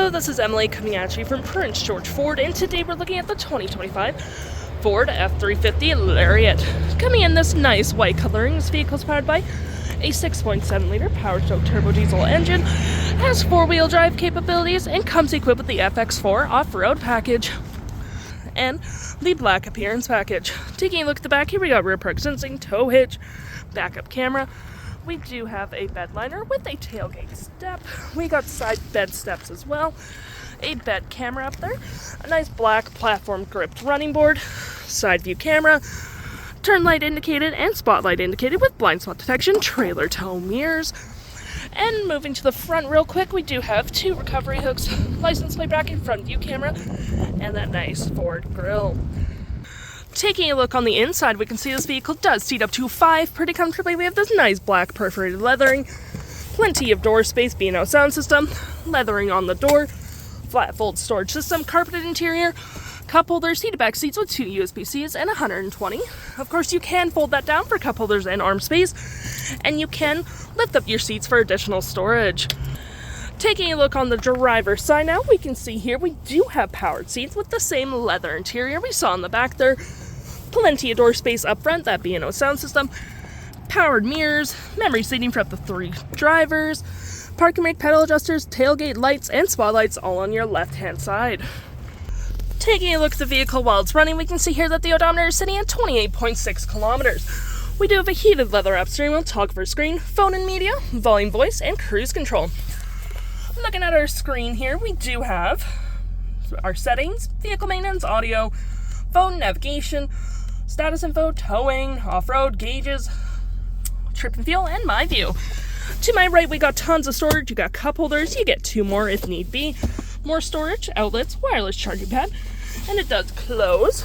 Hello, this is Emily coming at you from Prince George Ford, and today we're looking at the 2025 Ford F-350 LARIAT. Coming in this nice white coloring, this vehicle is powered by a 6.7 liter Power Stroke turbo diesel engine, has 4-wheel drive capabilities, and comes equipped with the FX4 off-road package and the black appearance package. Taking a look at the back here, we got rear park sensing, tow hitch, backup camera. We do have a bed liner with a tailgate step. We got side bed steps as well. A bed camera up there. A nice black platform gripped running board. Side view camera. Turn light indicated and spotlight indicated with blind spot detection. Trailer tow mirrors. And moving to the front real quick, we do have 2 recovery hooks, license plate bracket, front view camera, and that nice Ford grille. Taking a look on the inside, we can see this vehicle does seat up to 5 pretty comfortably. We have this nice black perforated leathering, plenty of door space, B&O sound system, leathering on the door, flat fold storage system, carpeted interior, cup holders, heated back seats with 2 USB-Cs and 120. Of course, you can fold that down for cup holders and arm space, and you can lift up your seats for additional storage. Taking a look on the driver's side now, we can see here we do have powered seats with the same leather interior we saw in the back there. Plenty of door space up front, that B&O sound system, powered mirrors, memory seating for up to 3 drivers, parking brake pedal adjusters, tailgate lights, and spotlights all on your left-hand side. Taking a look at the vehicle while it's running, we can see here that the odometer is sitting at 28.6 kilometers. We do have a heated leather wrap steering wheel, toggle for screen, phone and media, volume voice, and cruise control. Looking at our screen here, we do have our settings, vehicle maintenance, audio, phone, navigation, status info, towing, off-road, gauges, trip and fuel, and my view. To my right, we got tons of storage. You got cup holders. You get 2 more if need be. More storage, outlets, wireless charging pad, and it does close.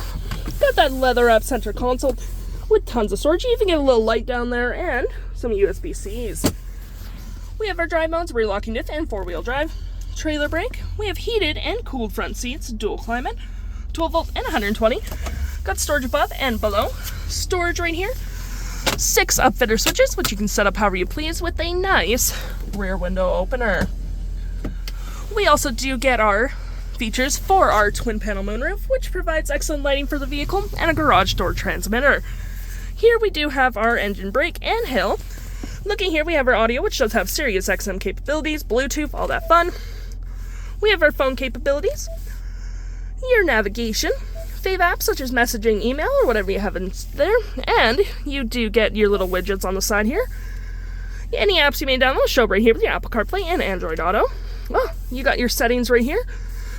Got that leather wrap center console with tons of storage. You even get a little light down there and some USB-Cs. We have our drive modes, rear locking diff and 4-wheel drive. Trailer brake. We have heated and cooled front seats, dual climate, 12 volt and 120. Got storage above and below. Storage right here. 6 Upfitter switches, which you can set up however you please with a nice rear window opener. We also do get our features for our twin panel moonroof, which provides excellent lighting for the vehicle, and a garage door transmitter. Here we do have our engine brake and hill. Looking here, we have our audio, which does have Sirius XM capabilities, Bluetooth, all that fun. We have our phone capabilities, your navigation, fave apps such as messaging, email, or whatever you have in there, and you do get your little widgets on the side here. Any apps you may download show right here with your Apple CarPlay and Android Auto. Well, you got your settings right here,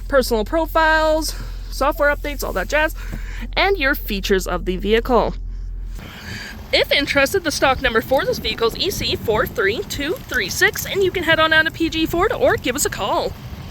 personal profiles, software updates, all that jazz, and your features of the vehicle. If interested, the stock number for this vehicle is EC43236, and you can head on down to PG Ford or give us a call.